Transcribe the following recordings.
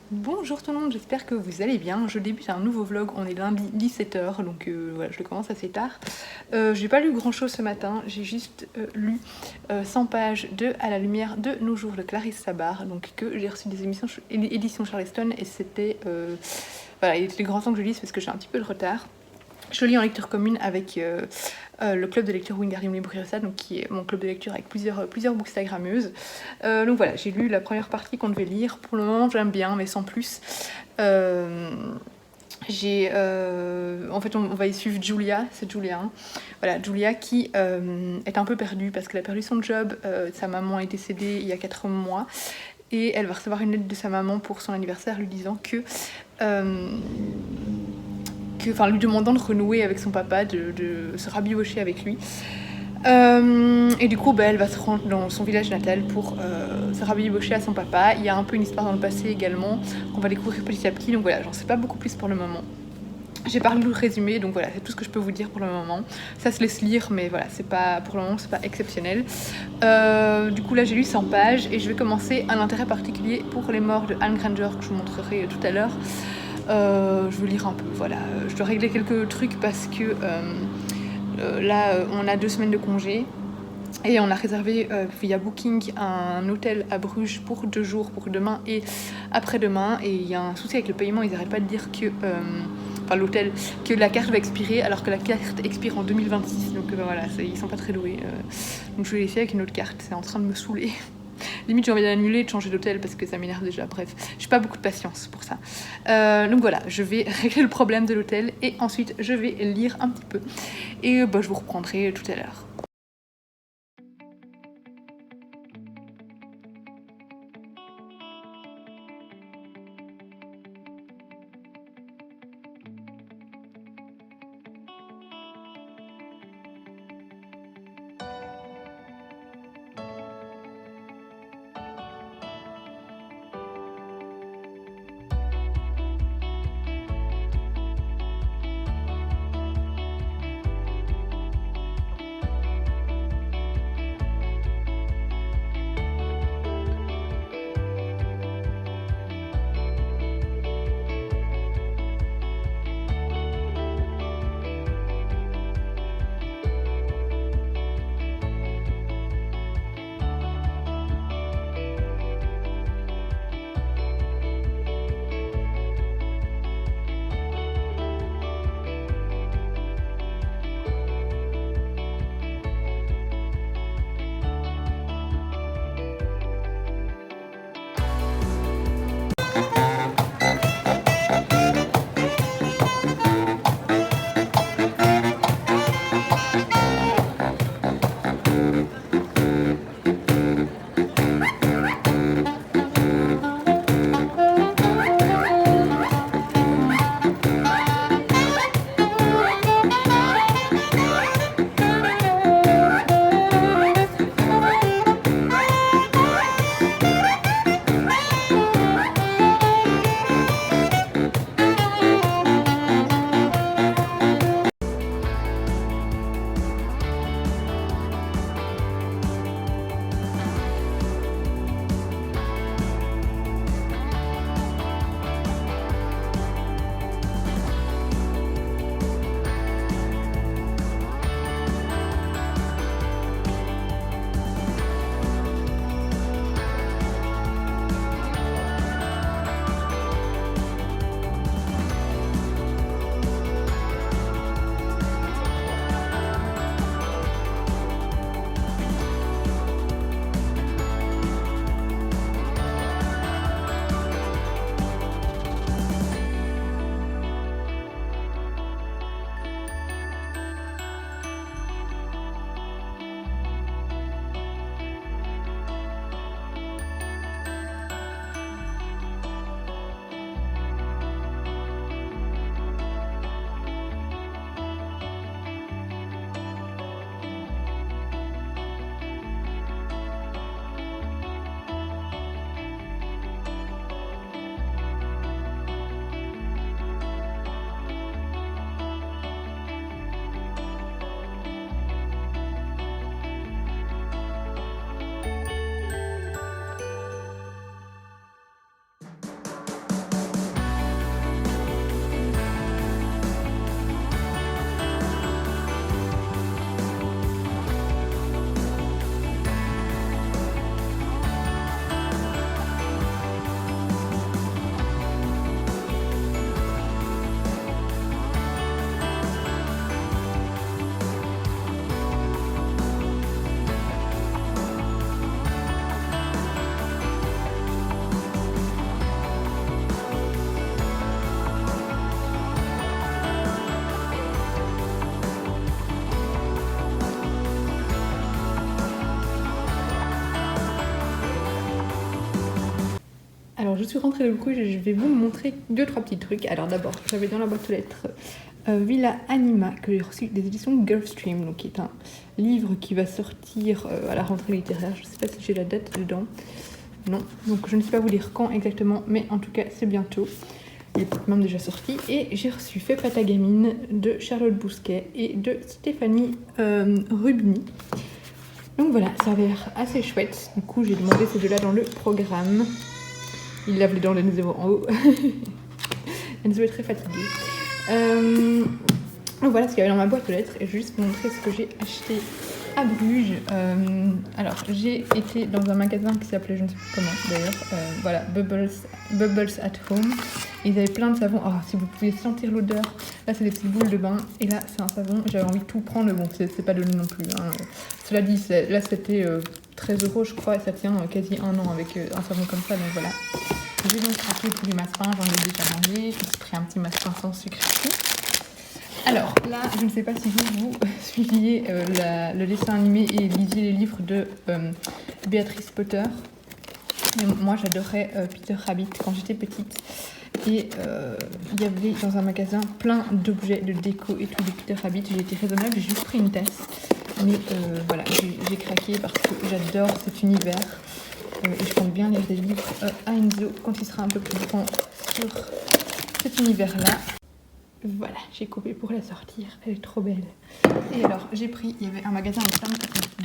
Bonjour tout le monde, j'espère que vous allez bien. Je débute un nouveau vlog, on est lundi 17h, donc voilà, je le commence assez tard. J'ai pas lu grand chose ce matin, j'ai juste lu 100 pages de À la lumière de nos jours de Clarisse Sabar, donc que j'ai reçu des éditions Charleston et c'était... voilà, il était grand temps que je lise parce que j'ai un petit peu de retard. Je lis en lecture commune avec le club de lecture Wingardium Leviosa, donc qui est mon club de lecture avec plusieurs bookstagrammeuses. Donc voilà, j'ai lu la première partie qu'on devait lire. Pour le moment, j'aime bien, mais sans plus. En fait, on va y suivre Julia, c'est Julia. Hein. Voilà, Julia qui est un peu perdue parce qu'elle a perdu son job. Sa maman a été décédée il y a 4 mois. Et elle va recevoir une lettre de sa maman pour son anniversaire lui disant que lui demandant de renouer avec son papa, de se rabibocher avec lui. Et du coup, elle va se rendre dans son village natal pour se rabibocher à son papa. Il y a un peu une histoire dans le passé également qu'on va découvrir petit à petit. Donc voilà, j'en sais pas beaucoup plus pour le moment. J'ai pas lu le résumé, donc voilà, c'est tout ce que je peux vous dire pour le moment. Ça se laisse lire, mais voilà, c'est pas, pour le moment, c'est pas exceptionnel. Du coup, là, j'ai lu 100 pages et je vais commencer un intérêt particulier pour les morts de Anne Granger que je vous montrerai tout à l'heure. Je veux lire un peu, voilà. Je dois régler quelques trucs parce que là, on a 2 semaines de congé. Et on a réservé via Booking un hôtel à Bruges pour 2 jours, pour demain et après-demain. Et il y a un souci avec le paiement, ils n'arrêtent pas de dire que... l'hôtel, que la carte va expirer alors que la carte expire en 2026. Donc voilà, ils sont pas très doués. Donc je vais laisser avec une autre carte, c'est en train de me saouler. Limite j'ai envie d'annuler, de changer d'hôtel parce que ça m'énerve déjà, bref. J'ai pas beaucoup de patience pour ça. Donc voilà, je vais régler le problème de l'hôtel et ensuite je vais lire un petit peu. Et je vous reprendrai tout à l'heure. Alors je suis rentrée de Bruges et je vais vous montrer 2-3 petits trucs. Alors d'abord, j'avais dans la boîte aux lettres Villa Anima que j'ai reçu des éditions Gulfstream, donc qui est un livre qui va sortir à la rentrée littéraire. Je ne sais pas si j'ai la date dedans. Non, donc je ne sais pas vous dire quand exactement, mais en tout cas c'est bientôt. Il est peut-être même déjà sorti. Et j'ai reçu Fais pas ta gamine de Charlotte Bousquet et de Stéphanie Rubini. Donc voilà, ça a l'air assez chouette. Du coup, j'ai demandé ces deux-là dans le programme. Il lave les dents de nouveau en haut. Enzo est très fatiguée. Donc voilà ce qu'il y avait dans ma boîte aux lettres. Et je vais juste vous montrer ce que j'ai acheté à Bruges. Alors, j'ai été dans un magasin qui s'appelait, je ne sais plus comment d'ailleurs, voilà, Bubbles at Home. Ils avaient plein de savons. Oh, si vous pouvez sentir l'odeur, là c'est des petites boules de bain. Et là c'est un savon. J'avais envie de tout prendre. Bon, c'est pas donné non plus. Hein. Cela dit, là c'était 13 € je crois. Et ça tient quasi 1 an avec un savon comme ça. Donc voilà. J'ai donc craqué pour les massepains. J'en ai déjà mangé. Je me suis pris un petit massepain sans sucre ici. Alors là, je ne sais pas si vous suiviez le dessin animé et lisiez les livres de Béatrice Potter. Mais moi, j'adorais Peter Rabbit quand j'étais petite. Et il y avait dans un magasin plein d'objets de déco et tout de Peter Rabbit. J'ai été raisonnable, j'ai juste pris une tasse. Mais voilà, j'ai craqué parce que j'adore cet univers. Et je compte bien lire des livres à Enzo quand il sera un peu plus grand sur cet univers-là. Voilà, j'ai coupé pour la sortir, elle est trop belle. Et alors, j'ai pris, il y avait un magasin avec plein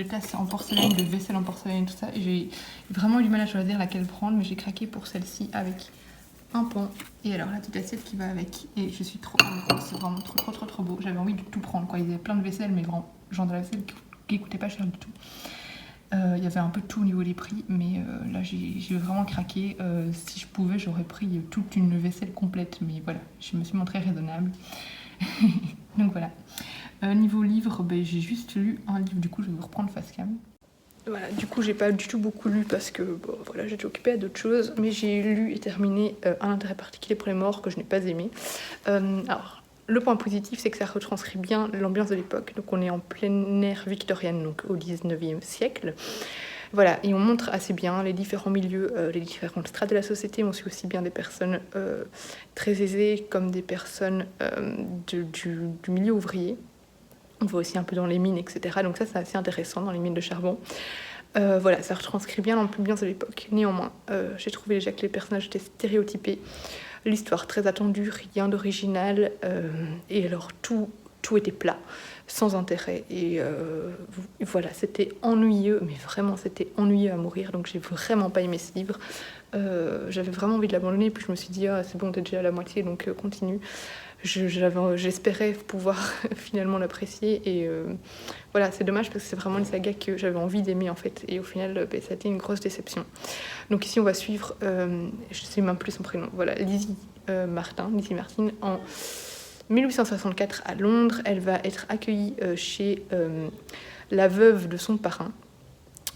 de tasses en porcelaine, de vaisselle en porcelaine et tout ça. Et j'ai vraiment eu du mal à choisir laquelle prendre, mais j'ai craqué pour celle-ci avec un pan. Et alors, la petite assiette qui va avec. Et je suis trop amoureuse, c'est vraiment trop beau. J'avais envie de tout prendre, quoi. Il y avait plein de vaisselle, mais vraiment, genre de la vaisselle qui coûtait pas cher du tout. Il y avait un peu de tout au niveau des prix, mais là j'ai vraiment craqué. Si je pouvais, j'aurais pris toute une vaisselle complète, mais voilà, je me suis montrée raisonnable. Donc voilà. Niveau livre, j'ai juste lu un livre, du coup je vais vous reprendre face cam. Voilà, du coup j'ai pas du tout beaucoup lu parce que bon, voilà, j'étais occupée à d'autres choses, mais j'ai lu et terminé Un intérêt particulier pour les morts que je n'ai pas aimé. Alors, le point positif, c'est que ça retranscrit bien l'ambiance de l'époque. Donc on est en pleine ère victorienne, donc au 19e siècle. Voilà, et on montre assez bien les différents milieux, les différentes strates de la société. On suit aussi bien des personnes très aisées comme des personnes du milieu ouvrier. On voit aussi un peu dans les mines, etc. Donc ça, c'est assez intéressant dans les mines de charbon. Voilà, ça retranscrit bien l'ambiance de l'époque. Néanmoins, j'ai trouvé déjà que les personnages étaient stéréotypés. L'histoire très attendue, rien d'original, et alors tout était plat, sans intérêt, et voilà, c'était ennuyeux, mais vraiment c'était ennuyeux à mourir, donc j'ai vraiment pas aimé ce livre. J'avais vraiment envie de l'abandonner, puis je me suis dit, ah, c'est bon, t'es déjà à la moitié, donc continue. J'espérais pouvoir finalement l'apprécier, et voilà, c'est dommage parce que c'est vraiment une saga que j'avais envie d'aimer en fait, et au final ça a été une grosse déception. Donc ici on va suivre, je sais même plus son prénom, voilà, Lizzie Martin en 1864 à Londres. Elle va être accueillie chez la veuve de son parrain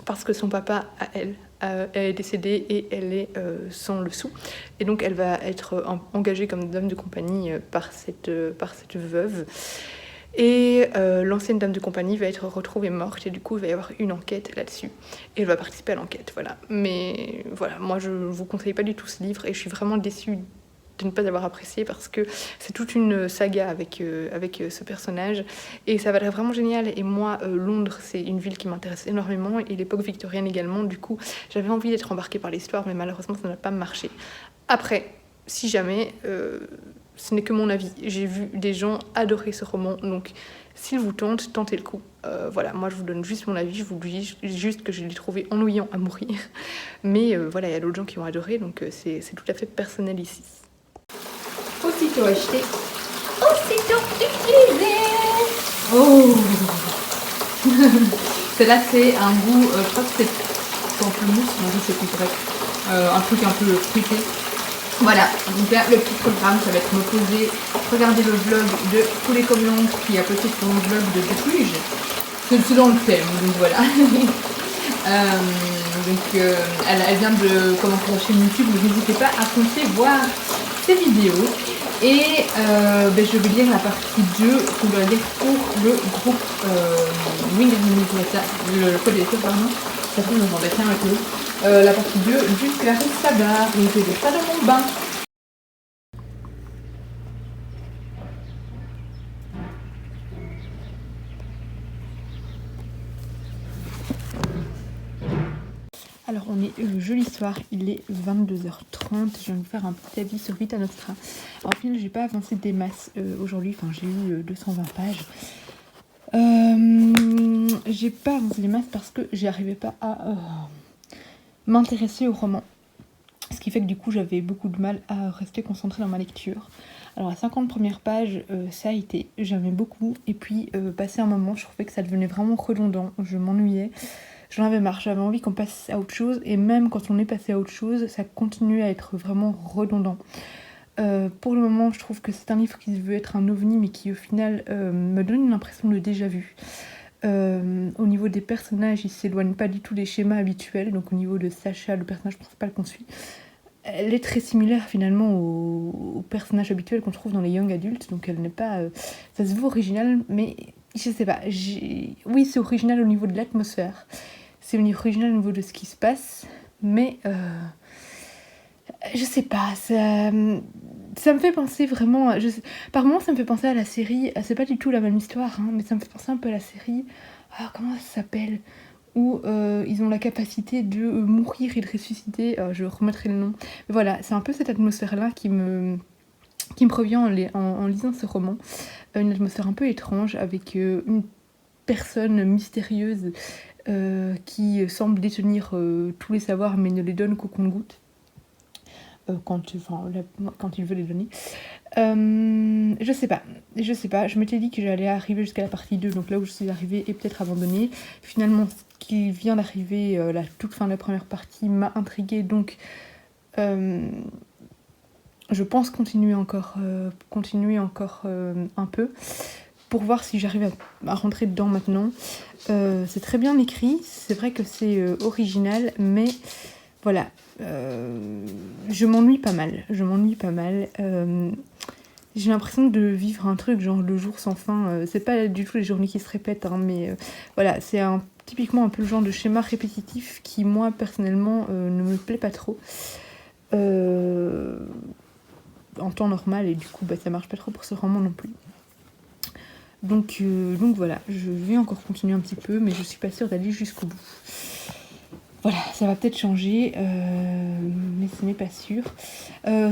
parce que son papa à elle est décédée et elle est sans le sou, et donc elle va être engagée comme dame de compagnie par cette veuve, et l'ancienne dame de compagnie va être retrouvée morte, et du coup il va y avoir une enquête là-dessus et elle va participer à l'enquête, voilà. Mais voilà, moi je vous conseille pas du tout ce livre et je suis vraiment déçue de ne pas avoir apprécié parce que c'est toute une saga avec ce personnage et ça va être vraiment génial. Et moi, Londres, c'est une ville qui m'intéresse énormément et l'époque victorienne également. Du coup, j'avais envie d'être embarquée par l'histoire, mais malheureusement, ça n'a pas marché. Après, si jamais, ce n'est que mon avis. J'ai vu des gens adorer ce roman, donc s'il vous tente, tentez le coup. Voilà, moi je vous donne juste mon avis, je vous dis juste que je l'ai trouvé ennuyant à mourir. Mais voilà, il y a d'autres gens qui ont adoré, donc c'est tout à fait personnel ici. Aussitôt acheté, aussitôt utilisé. Oh. Celle-là c'est un goût, je crois que c'est pamplemousse, non je sais plus, bref, un truc un peu fruité. Voilà, donc là le petit programme ça va être me poser, regarder le vlog de tous les commandes qui est à côté sur le vlog de Bruges. C'est dans le thème, donc voilà. Elle vient de commencer la chaîne YouTube, donc n'hésitez pas à foncer voir ces vidéos. Et je vais lire la partie 2 qu'on doit lire pour le groupe Wing and Minnesota, le code des pardon. Ça fait me vendait bien avec eux. la partie 2 du Clarisse Sabard. Donc j'ai ça dans mon bain. Alors on est jeudi soir, il est 22h30, je viens de vous faire un petit avis sur Vita Nostra. Alors, au final j'ai pas avancé des masses aujourd'hui, enfin j'ai eu 220 pages. J'ai pas avancé des masses parce que j'arrivais pas à m'intéresser au roman. Ce qui fait que du coup j'avais beaucoup de mal à rester concentrée dans ma lecture. Alors à 50 premières pages, ça a été, j'aimais beaucoup, et puis passé un moment je trouvais que ça devenait vraiment redondant, je m'ennuyais. J'en avais marre, j'avais envie qu'on passe à autre chose, et même quand on est passé à autre chose, ça continue à être vraiment redondant. Pour le moment, je trouve que c'est un livre qui veut être un ovni, mais qui au final me donne une impression de déjà-vu. Au niveau des personnages, ils s'éloignent pas du tout des schémas habituels, donc au niveau de Sacha, le personnage principal qu'on suit, elle est très similaire finalement au personnage habituel qu'on trouve dans les young adultes, donc elle n'est pas... ça se veut original, mais je sais pas, oui c'est original au niveau de l'atmosphère, c'est original au niveau de ce qui se passe, mais je sais pas, ça me fait penser vraiment, par moments ça me fait penser à la série, c'est pas du tout la même histoire, hein, mais ça me fait penser un peu à la série, comment ça s'appelle, où ils ont la capacité de mourir et de ressusciter, je remettrai le nom, mais voilà, c'est un peu cette atmosphère-là qui me revient en lisant ce roman, une atmosphère un peu étrange, avec une personne mystérieuse qui semble détenir tous les savoirs mais ne les donne qu'au compte-gouttes. Quand il veut les donner. Je sais pas, je m'étais dit que j'allais arriver jusqu'à la partie 2, donc là où je suis arrivée, et peut-être abandonner. Finalement, ce qui vient d'arriver, la toute fin de la première partie, m'a intriguée, donc je pense continuer encore un peu, pour voir si j'arrive à rentrer dedans maintenant. C'est très bien écrit, c'est vrai que c'est original, mais... Voilà, je m'ennuie pas mal. J'ai l'impression de vivre un truc genre le jour sans fin. C'est pas du tout les journées qui se répètent, hein, mais voilà, c'est typiquement un peu le genre de schéma répétitif qui, moi, personnellement, ne me plaît pas trop. En temps normal, et du coup, ça marche pas trop pour ce roman non plus. Donc voilà, je vais encore continuer un petit peu, mais je suis pas sûre d'aller jusqu'au bout. Voilà, ça va peut-être changer, mais ce n'est pas sûr.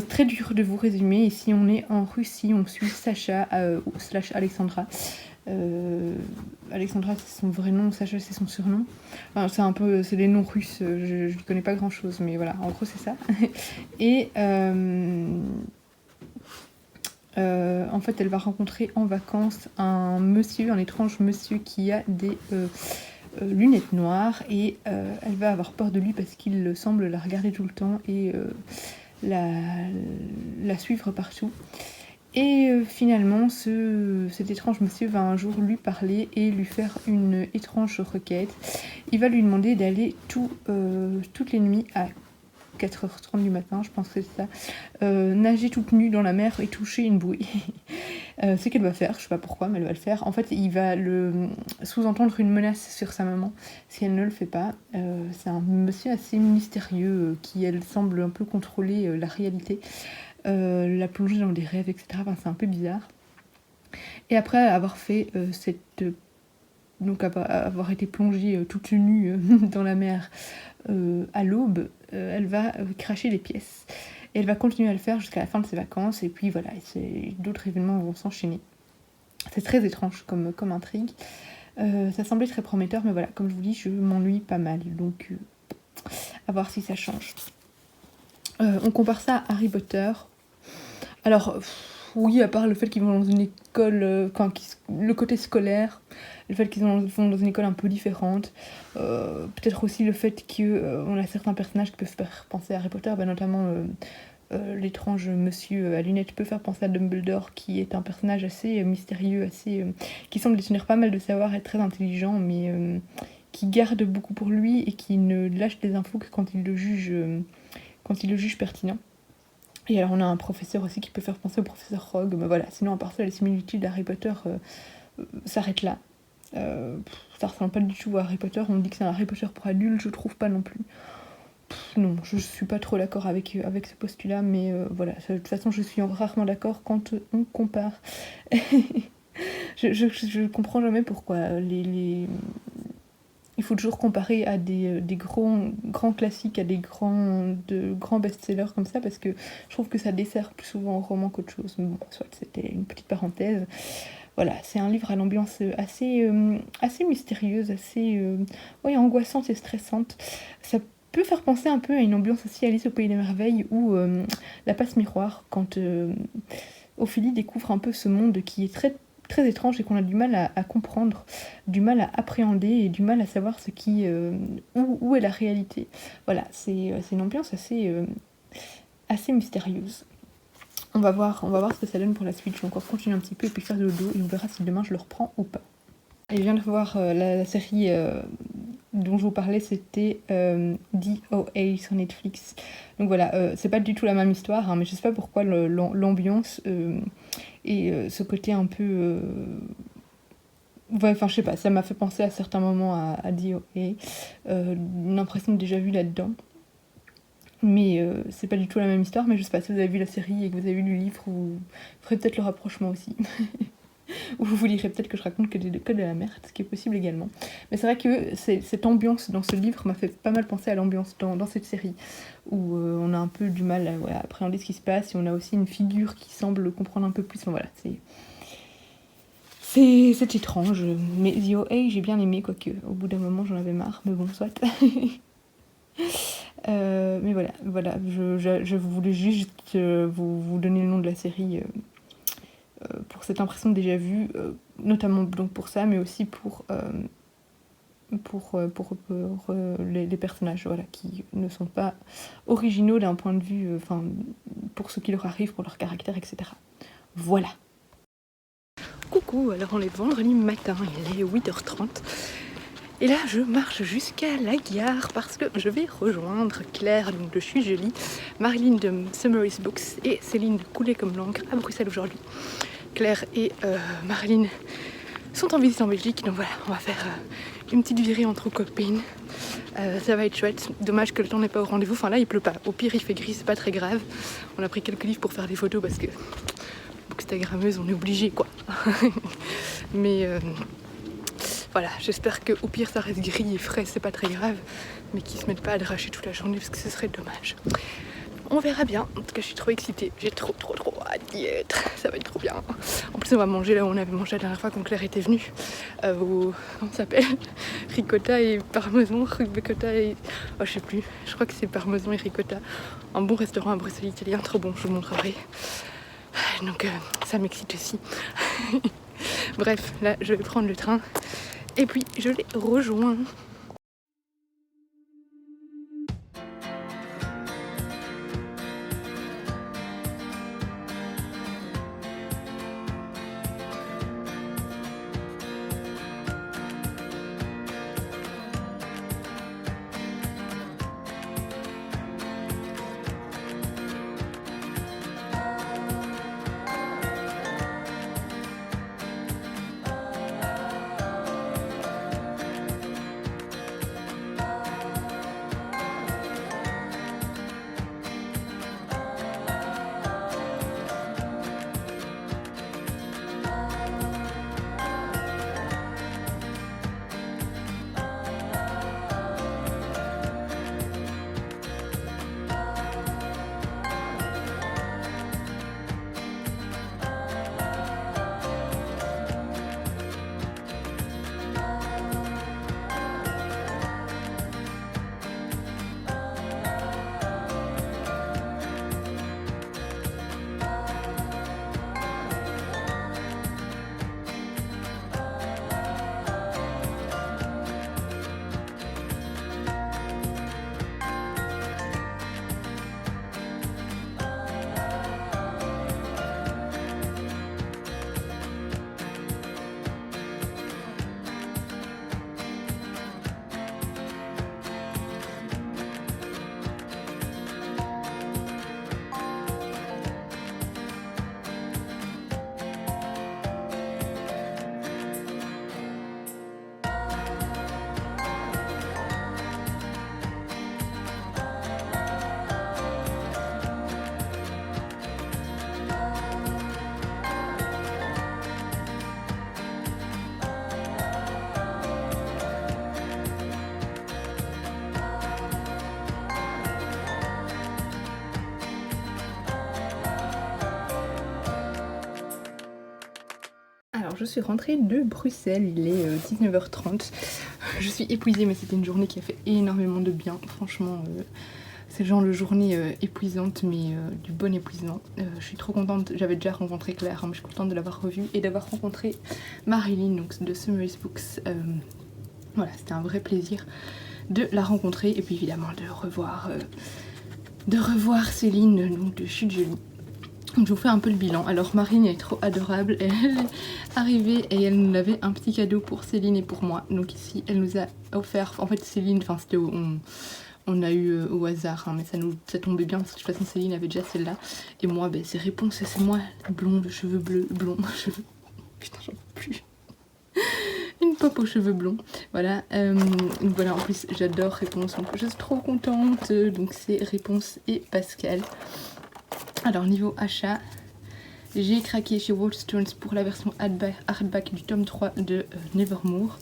Très dur de vous résumer. Ici, on est en Russie, on suit Sacha / Alexandra. Alexandra, c'est son vrai nom, Sacha, c'est son surnom. Enfin, c'est des noms russes, je ne connais pas grand-chose, mais voilà, en gros, c'est ça. Et en fait, elle va rencontrer en vacances un étrange monsieur qui a des... lunettes noires, et elle va avoir peur de lui parce qu'il semble la regarder tout le temps et la suivre partout. Et finalement, cet étrange monsieur va un jour lui parler et lui faire une étrange requête. Il va lui demander d'aller toutes les nuits à 4h30 du matin, je pense que c'est ça, nager toute nue dans la mer et toucher une bouée. Ce qu'elle va faire, je sais pas pourquoi, mais elle va le faire. En fait, il va sous-entendre une menace sur sa maman si elle ne le fait pas. C'est un monsieur assez mystérieux qui, elle, semble un peu contrôler la réalité, la plonger dans des rêves, etc. Enfin, c'est un peu bizarre. Et après avoir fait donc avoir été plongée toute nue dans la mer à l'aube, elle va cracher des pièces. Et elle va continuer à le faire jusqu'à la fin de ses vacances, et puis voilà, d'autres événements vont s'enchaîner. C'est très étrange comme intrigue. Ça semblait très prometteur, mais voilà, comme je vous dis, je m'ennuie pas mal, donc à voir si ça change. On compare ça à Harry Potter. Alors, oui, à part le fait qu'ils vont dans une école, le côté scolaire, le fait qu'ils vont dans une école un peu différente, peut-être aussi le fait qu'on a certains personnages qui peuvent faire penser à Harry Potter, notamment l'étrange monsieur à lunettes peut faire penser à Dumbledore, qui est un personnage assez mystérieux, qui semble détenir pas mal de savoir, être très intelligent, mais qui garde beaucoup pour lui et qui ne lâche des infos que quand il le juge pertinent. Et alors on a un professeur aussi qui peut faire penser au professeur Rogue, mais voilà, sinon à part ça, les similitudes d'Harry Potter s'arrêtent là. Ça ressemble pas du tout à Harry Potter, on dit que c'est un Harry Potter pour adultes, je trouve pas non plus. Non, je suis pas trop d'accord avec ce postulat, mais voilà, de toute façon, je suis rarement d'accord quand on compare. Je comprends jamais pourquoi il faut toujours comparer à des grands classiques, à des grands best-sellers comme ça, parce que je trouve que ça dessert plus souvent au roman qu'autre chose. Mais bon, soit c'était une petite parenthèse. Voilà, c'est un livre à l'ambiance assez mystérieuse, assez ouais, angoissante et stressante. Ça peut faire penser un peu à une ambiance aussi Alice au Pays des Merveilles ou La Passe Miroir, quand Ophélie découvre un peu ce monde qui est très, très étrange et qu'on a du mal à comprendre, du mal à appréhender et du mal à savoir où est la réalité. Voilà, c'est une ambiance assez mystérieuse. On va voir ce que ça donne pour la suite. Je vais encore continuer un petit peu et puis faire de dodo et on verra si demain je le reprends ou pas. Et je viens de voir la série dont je vous parlais, c'était DOA sur Netflix. Donc voilà, c'est pas du tout la même histoire, hein, mais je sais pas pourquoi l'ambiance et ce côté un peu... ouais, enfin je sais pas, ça m'a fait penser à certains moments à DOA. Une impression déjà vue là-dedans. Mais c'est pas du tout la même histoire, mais je sais pas si vous avez vu la série et que vous avez lu le livre, vous ferez peut-être le rapprochement aussi. Ou vous lirez peut-être que je raconte que de la merde, ce qui est possible également. Mais c'est vrai que cette ambiance dans ce livre m'a fait pas mal penser à l'ambiance dans cette série, où on a un peu du mal à appréhender ce qui se passe, et on a aussi une figure qui semble comprendre un peu plus. Enfin, voilà, c'est étrange, mais The OA j'ai bien aimé, quoique au bout d'un moment j'en avais marre, mais bon, soit. Mais voilà, je voulais juste vous donner le nom de la série pour cette impression de déjà vu, notamment donc pour ça, mais aussi pour les personnages, voilà, qui ne sont pas originaux d'un point de vue, pour ce qui leur arrive, pour leur caractère, etc. Voilà. Coucou, alors on est vendredi matin, il est 8h30. Et là, je marche jusqu'à la gare parce que je vais rejoindre Claire, donc de Je suis jolie, Marilyn de Summary's Books et Céline de Couler comme l'encre à Bruxelles aujourd'hui. Claire et Marilyn sont en visite en Belgique, donc voilà, on va faire une petite virée entre copines. Ça va être chouette. Dommage que le temps n'est pas au rendez-vous. Enfin là, il pleut pas. Au pire, il fait gris, c'est pas très grave. On a pris quelques livres pour faire des photos parce que bookstagrammeuse, on est obligé quoi. Mais voilà, j'espère qu'au pire ça reste gris et frais, c'est pas très grave, mais qu'ils se mettent pas à dracher toute la journée parce que ce serait dommage. On verra bien, en tout cas je suis trop excitée, j'ai trop hâte d'y être, ça va être trop bien. En plus on va manger là où on avait mangé la dernière fois quand Claire était venue, comment ça s'appelle, ricotta et parmesan, ricotta et... oh je sais plus, je crois que c'est parmesan et ricotta, un bon restaurant à Bruxelles italien, trop bon, je vous montrerai. Donc ça m'excite aussi. Bref, là je vais prendre le train et puis je les rejoins. Alors je suis rentrée de Bruxelles, il est 19h30. Je suis épuisée mais c'était une journée qui a fait énormément de bien. Franchement, c'est le genre de journée épuisante mais du bon épuisement. Je suis trop contente, j'avais déjà rencontré Claire, hein, mais je suis contente de l'avoir revue et d'avoir rencontré Marilyn donc de Summer's Books. Voilà, c'était un vrai plaisir de la rencontrer et puis évidemment de revoir Céline donc de Chute Jolie. Je vous fais un peu le bilan. Alors Marine est trop adorable, elle est arrivée et elle nous avait un petit cadeau pour Céline et pour moi. Donc ici elle nous a offert, en fait Céline, enfin c'était on a eu au hasard, hein, mais ça tombait bien parce que de toute façon Céline avait déjà celle-là. Et moi ben, ses réponses, c'est moi, blonde, cheveux bleus, blond, cheveux... Putain j'en peux plus. Une pop aux cheveux blonds, voilà. Donc voilà, en plus j'adore Réponse, donc je suis trop contente. Donc c'est Réponse et Pascal. Alors niveau achat, j'ai craqué chez Wallstones pour la version hardback du tome 3 de Nevermore.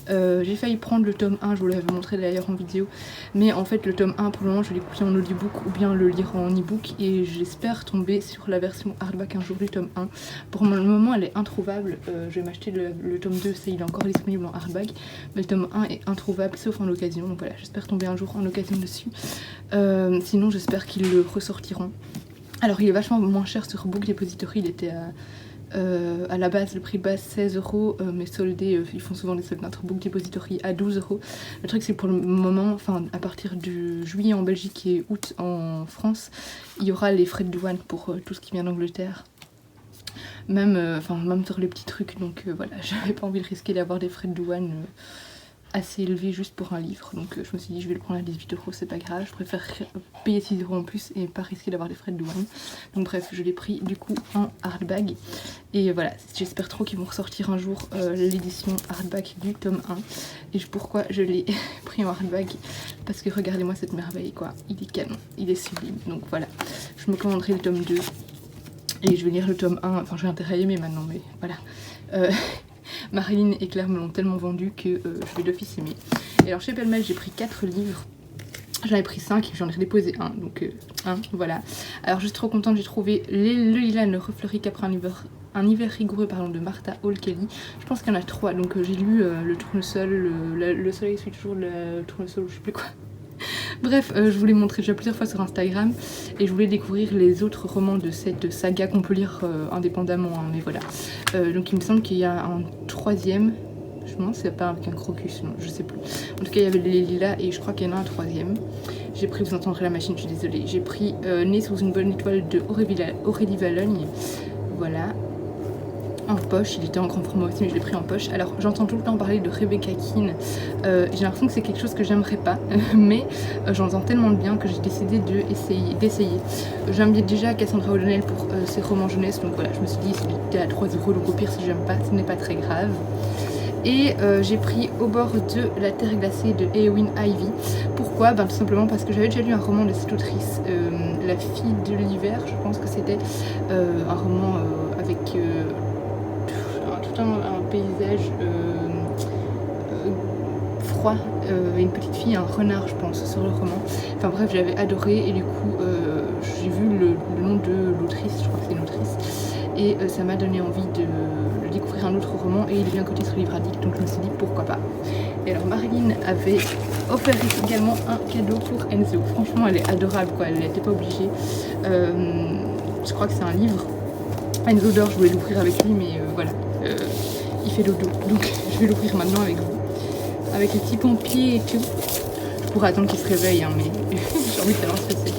J'ai failli prendre le tome 1, je vous l'avais montré d'ailleurs en vidéo, mais en fait le tome 1 pour le moment je l'ai écouté en audiobook ou bien le lire en ebook et j'espère tomber sur la version hardback un jour du tome 1. Pour le moment elle est introuvable, je vais m'acheter le tome 2, il est encore disponible en hardback, mais le tome 1 est introuvable sauf en occasion, donc voilà, j'espère tomber un jour en occasion dessus. Sinon j'espère qu'ils le ressortiront. Alors il est vachement moins cher sur Book Depository, il était à la base, le prix de base 16 €, mais soldé, ils font souvent des soldes entre Book Depository à 12 €. Le truc c'est que pour le moment, enfin à partir de juillet en Belgique et août en France, il y aura les frais de douane pour tout ce qui vient d'Angleterre. Même sur les petits trucs, donc voilà, j'avais pas envie de risquer d'avoir des frais de douane assez élevé juste pour un livre, donc je me suis dit je vais le prendre à 18 €, c'est pas grave, je préfère payer 6 € en plus et pas risquer d'avoir des frais de douane. Donc bref, je l'ai pris du coup en hardback et voilà, j'espère trop qu'ils vont ressortir un jour l'édition hardback du tome 1. Et pourquoi je l'ai pris en hardback, parce que regardez-moi cette merveille quoi, il est canon, il est sublime. Donc voilà, je me commanderai le tome 2 et je vais lire le tome 1, enfin j'ai intérêt à aimer maintenant, mais voilà. Marilyn et Claire me l'ont tellement vendu que je vais d'office aimer. Et alors chez Pellemel j'ai pris 4 livres. J'en ai pris 5 et j'en ai redéposé un, donc voilà. Alors je suis trop contente, j'ai trouvé le lilas ne refleurit qu'après un hiver rigoureux de Martha Hall Kelly. Je pense qu'il y en a 3, donc j'ai lu le tournesol, le soleil suit toujours le tournesol, je sais plus quoi. Bref, je vous l'ai montré déjà plusieurs fois sur Instagram et je voulais découvrir les autres romans de cette saga qu'on peut lire indépendamment, hein, mais voilà. Donc il me semble qu'il y a un 3e, je me demande si c'est pas avec un crocus, non, je sais plus. En tout cas il y avait les lilas et je crois qu'il y en a un 3e. J'ai pris, vous entendrez la machine, je suis désolée, j'ai pris Né sous une bonne étoile de Aurélie Valogne, voilà. En poche, il était en grand format aussi mais je l'ai pris en poche. Alors j'entends tout le temps parler de Rebecca Keane, j'ai l'impression que c'est quelque chose que j'aimerais pas, mais j'entends tellement de bien que j'ai décidé d'essayer. J'aime déjà Cassandra O'Donnell pour ses romans jeunesse, donc voilà, je me suis dit c'était à 3 €, donc au pire si j'aime pas, ce n'est pas très grave. Et j'ai pris Au bord de la terre glacée de Eowyn Ivy. Pourquoi? Tout simplement parce que j'avais déjà lu un roman de cette autrice, La fille de l'hiver, je pense que c'était un roman avec tout un paysage froid et une petite fille, un renard je pense sur le roman. Enfin bref, j'avais adoré et du coup j'ai vu le nom de l'autrice, je crois que c'est une autrice, et ça m'a donné envie de découvrir un autre roman et il est bien coté sur Livre Addict, donc je me suis dit pourquoi pas. Et alors Marilyn avait offert également un cadeau pour Enzo. Franchement elle est adorable quoi, elle n'était pas obligée. Je crois que c'est un livre. Enzo dort, je voulais l'ouvrir avec lui mais voilà. Il fait dodo, donc je vais l'ouvrir maintenant avec vous. Avec les petits pompiers et tout. Je pourrais attendre qu'il se réveille, hein, mais j'ai envie de savoir ce que c'est.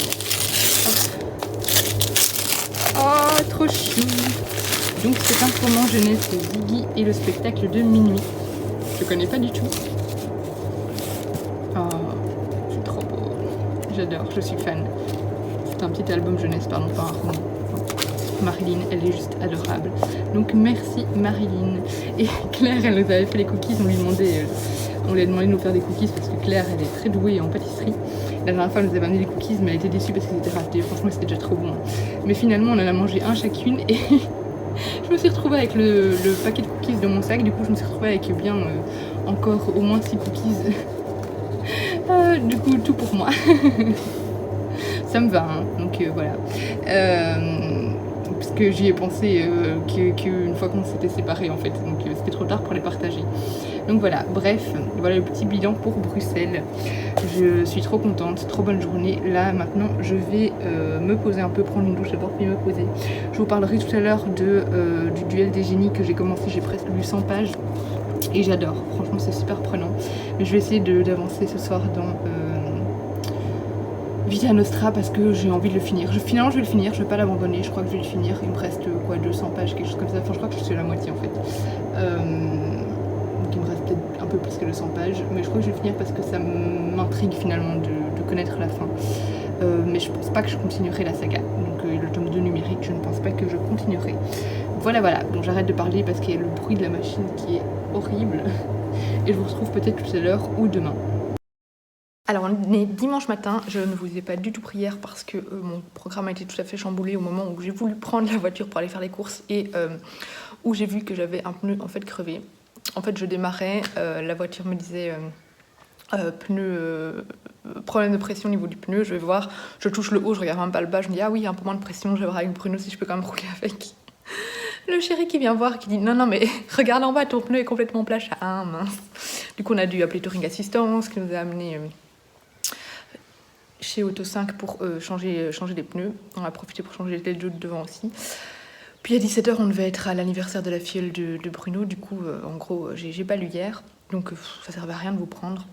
Oh, trop chou. Donc c'est un roman jeunesse de Ziggy et le spectacle de minuit. Je connais pas du tout. Oh, c'est trop beau. J'adore, je suis fan. C'est un petit album jeunesse, pardon, pas un roman. Marilyn, elle est juste adorable. Donc merci Marilyn. Et Claire, elle nous avait fait les cookies, on lui a demandé de nous faire des cookies parce que Claire, elle est très douée en pâtisserie. La dernière fois, elle nous avait amené des cookies, mais elle était déçue parce qu'ils étaient ratés. Franchement, c'était déjà trop bon. Mais finalement, on en a mangé un chacune et je me suis retrouvée avec le paquet de cookies de mon sac. Du coup, je me suis retrouvée avec bien encore au moins 6 cookies. Du coup, tout pour moi. Ça me va, hein. Donc voilà. Parce que j'y ai pensé qu'une fois qu'on s'était séparés en fait, donc c'était trop tard pour les partager. Donc voilà, bref, voilà le petit bilan pour Bruxelles. Je suis trop contente, trop bonne journée. Là maintenant je vais me poser un peu, prendre une douche d'abord puis me poser. Je vous parlerai tout à l'heure du duel des génies que j'ai commencé, j'ai presque lu 100 pages et j'adore, franchement c'est super prenant. Mais je vais essayer d'avancer ce soir dans Vita Nostra parce que j'ai envie de le finir. Finalement je vais le finir, je vais pas l'abandonner, je crois que je vais le finir. Il me reste 200 pages, quelque chose comme ça, enfin je crois que je suis à la moitié en fait. Donc il me reste peut-être un peu plus que 200 pages, mais je crois que je vais le finir parce que ça m'intrigue finalement de connaître la fin. Mais je pense pas que je continuerai la saga, donc le tome 2 numérique, je ne pense pas que je continuerai. Voilà, bon j'arrête de parler parce qu'il y a le bruit de la machine qui est horrible, et je vous retrouve peut-être tout à l'heure ou demain. Alors on est dimanche matin, je ne vous ai pas du tout pris hier parce que mon programme a été tout à fait chamboulé au moment où j'ai voulu prendre la voiture pour aller faire les courses et où j'ai vu que j'avais un pneu en fait crevé. En fait je démarrais, la voiture me disait problème de pression au niveau du pneu, je vais voir, je touche le haut, je regarde même pas le bas, je me dis ah oui un peu moins de pression, je vais voir avec Bruno si je peux quand même rouler avec. Le chéri qui vient voir, qui dit non mais regarde en bas, ton pneu est complètement plat. Ah mince. Du coup on a dû appeler Touring Assistance qui nous a amené chez Auto 5 pour changer les pneus. On a profité pour changer les deux de devant aussi. Puis à 17h on devait être à l'anniversaire de la filleule de Bruno. Du coup en gros j'ai pas lu hier, donc ça servait à rien de vous prendre.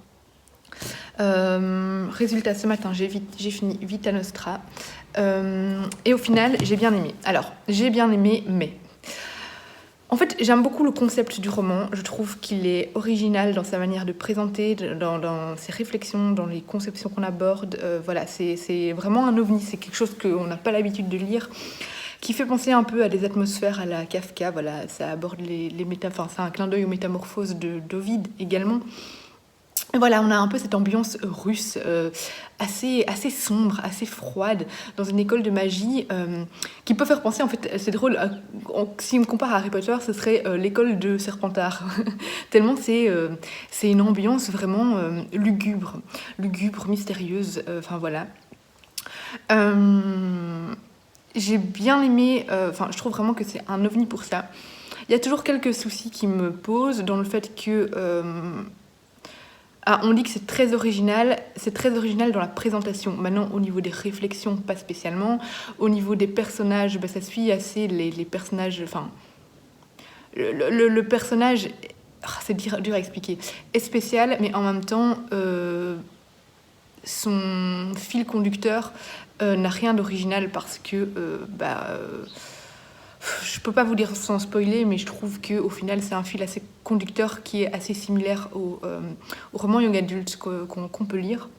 Résultat, ce matin j'ai fini Vita Nostra et au final j'ai bien aimé. Alors j'ai bien aimé, mais en fait j'aime beaucoup le concept du roman. Je trouve qu'il est original dans sa manière de présenter, dans ses réflexions, dans les conceptions qu'on aborde. Voilà, c'est vraiment un ovni, c'est quelque chose qu'on n'a pas l'habitude de lire, qui fait penser un peu à des atmosphères à la Kafka. Voilà, ça aborde les métaphores, c'est un clin d'œil aux métamorphoses d'Ovide également. Et voilà, on a un peu cette ambiance russe assez sombre, assez froide, dans une école de magie qui peut faire penser, en fait, c'est drôle, si on me compare à Harry Potter, ce serait l'école de Serpentard. Tellement c'est une ambiance vraiment lugubre, mystérieuse, enfin voilà. J'ai bien aimé, je trouve vraiment que c'est un ovni pour ça. Il y a toujours quelques soucis qui me posent dans le fait que... on dit que c'est très original dans la présentation. Maintenant, au niveau des réflexions, pas spécialement. Au niveau des personnages, ça suit assez les personnages... Enfin, le personnage, c'est dur à expliquer, est spécial, mais en même temps, son fil conducteur n'a rien d'original parce que... je peux pas vous dire sans spoiler, mais je trouve qu'au final c'est un fil assez conducteur qui est assez similaire au roman young adulte qu'on peut lire,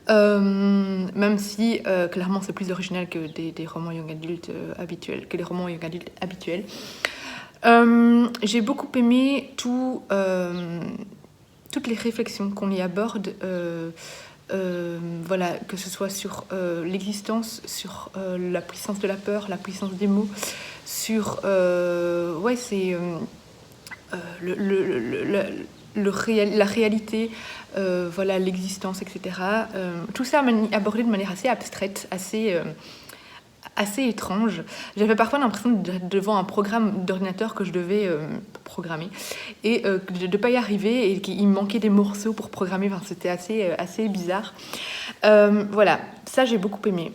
même si clairement c'est plus original que des romans young adulte habituels, que les romans young adulte habituels. J'ai beaucoup aimé toutes les réflexions qu'on y aborde. Voilà, que ce soit sur l'existence, sur la puissance de la peur, la puissance des mots, sur c'est la réalité, voilà, l'existence, etc. Tout ça abordé de manière assez abstraite, assez étrange. J'avais parfois l'impression d'être devant un programme d'ordinateur que je devais programmer et de ne pas y arriver et qu'il me manquait des morceaux pour programmer. Enfin, c'était assez bizarre. Voilà, ça j'ai beaucoup aimé.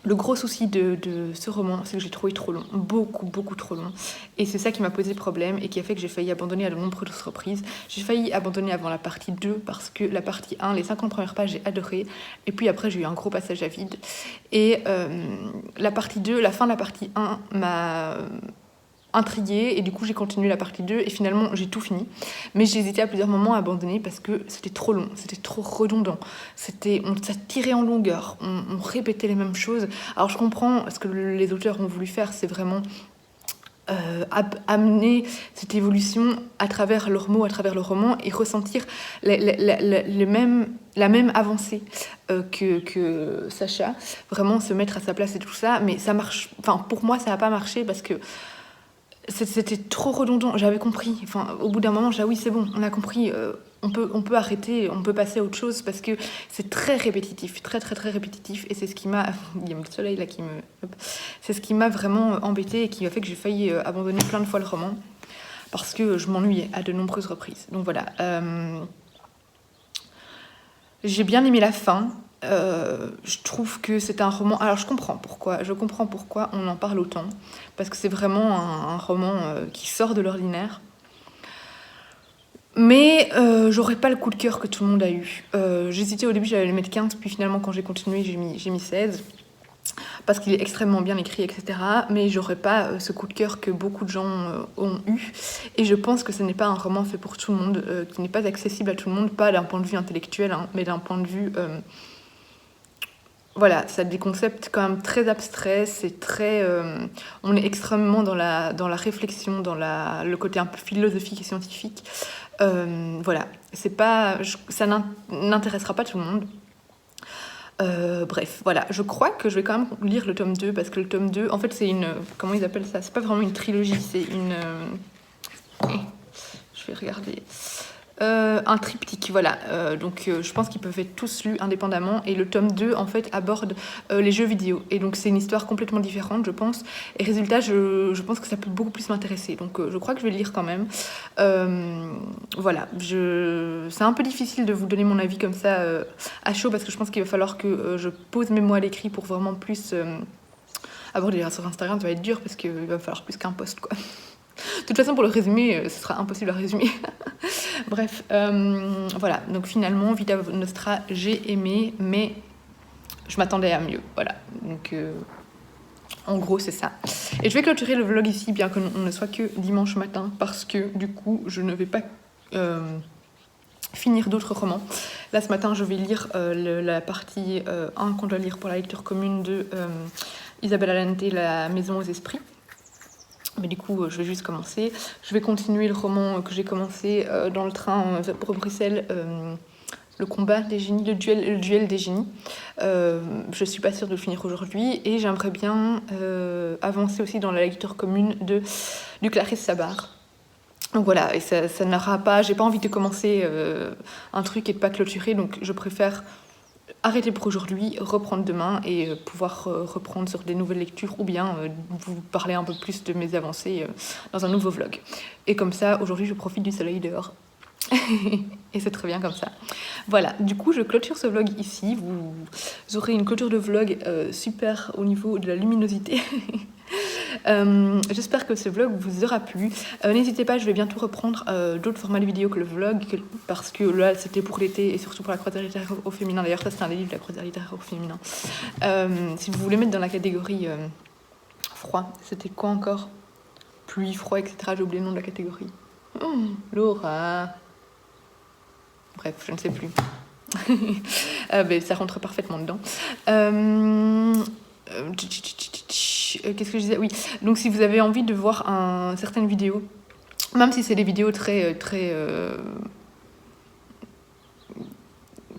Le gros souci de ce roman, c'est que j'ai trouvé trop long, beaucoup trop long. Et c'est ça qui m'a posé problème et qui a fait que j'ai failli abandonner à de nombreuses reprises. J'ai failli abandonner avant la partie 2 parce que la partie 1, les 50 premières pages, j'ai adoré. Et puis après, j'ai eu un gros passage à vide. Et la partie 2, la fin de la partie 1 m'a intriguée et du coup j'ai continué la partie 2 et finalement j'ai tout fini, mais j'ai hésité à plusieurs moments à abandonner parce que c'était trop long, c'était trop redondant, ça tirait en longueur, on répétait les mêmes choses. Alors je comprends ce que les auteurs ont voulu faire, c'est vraiment amener cette évolution à travers leurs mots, à travers le roman et ressentir la même avancée que Sacha, vraiment se mettre à sa place et tout ça, mais ça marche, enfin pour moi ça n'a pas marché parce que c'était trop redondant. J'avais compris, enfin au bout d'un moment oui c'est bon, on a compris, on peut arrêter, on peut passer à autre chose parce que c'est très répétitif, très très très répétitif. Et c'est ce qui m'a... Il y a le soleil là qui me... C'est ce qui m'a vraiment embêtée et qui a fait que j'ai failli abandonner plein de fois le roman parce que je m'ennuyais à de nombreuses reprises. Donc voilà. J'ai bien aimé la fin. Je trouve que c'est un roman... Alors je comprends pourquoi on en parle autant. Parce que c'est vraiment un roman qui sort de l'ordinaire. Mais j'aurais pas le coup de cœur que tout le monde a eu. J'hésitais au début, j'allais le mettre 15, puis finalement quand j'ai continué, j'ai mis 16. Parce qu'il est extrêmement bien écrit, etc. Mais j'aurais pas ce coup de cœur que beaucoup de gens ont eu. Et je pense que ce n'est pas un roman fait pour tout le monde, qui n'est pas accessible à tout le monde, pas d'un point de vue intellectuel, hein, mais d'un point de vue... Voilà, ça a des concepts quand même très abstraits, c'est très... on est extrêmement dans la réflexion, dans le côté un peu philosophique et scientifique. Voilà, c'est pas... ça n'intéressera pas tout le monde. Bref, voilà, je crois que je vais quand même lire le tome 2, parce que le tome 2, en fait, c'est une... Comment ils appellent ça? C'est pas vraiment une trilogie, c'est une... Je vais regarder... un triptyque, voilà. Donc je pense qu'ils peuvent être tous lus indépendamment. Et le tome 2, en fait, aborde les jeux vidéo. Et donc c'est une histoire complètement différente, je pense. Et résultat, je pense que ça peut beaucoup plus m'intéresser. Donc je crois que je vais le lire quand même. Voilà. C'est un peu difficile de vous donner mon avis comme ça à chaud, parce que je pense qu'il va falloir que je pose mes mots à l'écrit pour vraiment plus... aborder sur Instagram, ça va être dur, parce qu'il va falloir plus qu'un post, quoi. De toute façon, pour le résumer, ce sera impossible à résumer. Bref, voilà. Donc finalement, Vita Nostra, j'ai aimé, mais je m'attendais à mieux. Voilà. Donc, en gros, c'est ça. Et je vais clôturer le vlog ici, bien qu'on ne soit que dimanche matin, parce que du coup, je ne vais pas finir d'autres romans. Là, ce matin, je vais lire la partie 1 qu'on doit lire pour la lecture commune de Isabelle Allende, La Maison aux Esprits. Mais du coup, je vais juste commencer. Je vais continuer le roman que j'ai commencé dans le train pour Bruxelles, le combat des génies, le duel des génies. Je suis pas sûre de le finir aujourd'hui. Et j'aimerais bien avancer aussi dans la lecture commune du Clarisse Sabart. Donc voilà, et ça n'aura pas... J'ai pas envie de commencer un truc et de pas clôturer, donc je préfère... arrêter pour aujourd'hui, reprendre demain et pouvoir reprendre sur des nouvelles lectures ou bien vous parler un peu plus de mes avancées dans un nouveau vlog. Et comme ça, aujourd'hui, je profite du soleil dehors. Et c'est très bien comme ça. Voilà, du coup, je clôture ce vlog ici. Vous aurez une clôture de vlog super au niveau de la luminosité. J'espère que ce vlog vous aura plu. N'hésitez pas, je vais bientôt reprendre d'autres formats de vidéos que le vlog, parce que là c'était pour l'été et surtout pour la croisière littéraire au féminin. D'ailleurs ça c'est un des livres de la croisière littéraire au féminin. Si vous voulez mettre dans la catégorie froid, c'était quoi encore? Pluie, froid, etc. J'ai oublié le nom de la catégorie. Laura. Bref, je ne sais plus. Mais ça rentre parfaitement dedans. Qu'est-ce que je disais? Oui, donc si vous avez envie de voir certaines vidéos, même si c'est des vidéos très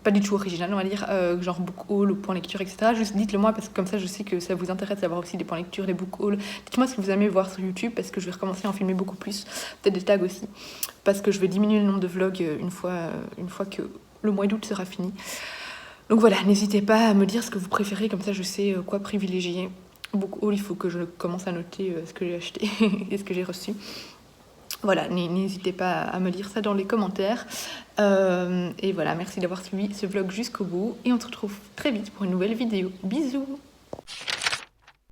pas du tout originales, on va dire, genre book haul ou point lecture, etc. Juste dites-le moi, parce que comme ça je sais que ça vous intéresse d'avoir aussi des points lecture, des book haul. Dites-moi ce que vous aimez voir sur YouTube, parce que je vais recommencer à en filmer beaucoup plus, peut-être des tags aussi, parce que je vais diminuer le nombre de vlogs une fois que le mois d'août sera fini. Donc voilà, n'hésitez pas à me dire ce que vous préférez, comme ça je sais quoi privilégier. Book haul, il faut que je commence à noter ce que j'ai acheté et ce que j'ai reçu. Voilà, n'hésitez pas à me dire ça dans les commentaires. Et voilà, merci d'avoir suivi ce vlog jusqu'au bout. Et on se retrouve très vite pour une nouvelle vidéo. Bisous!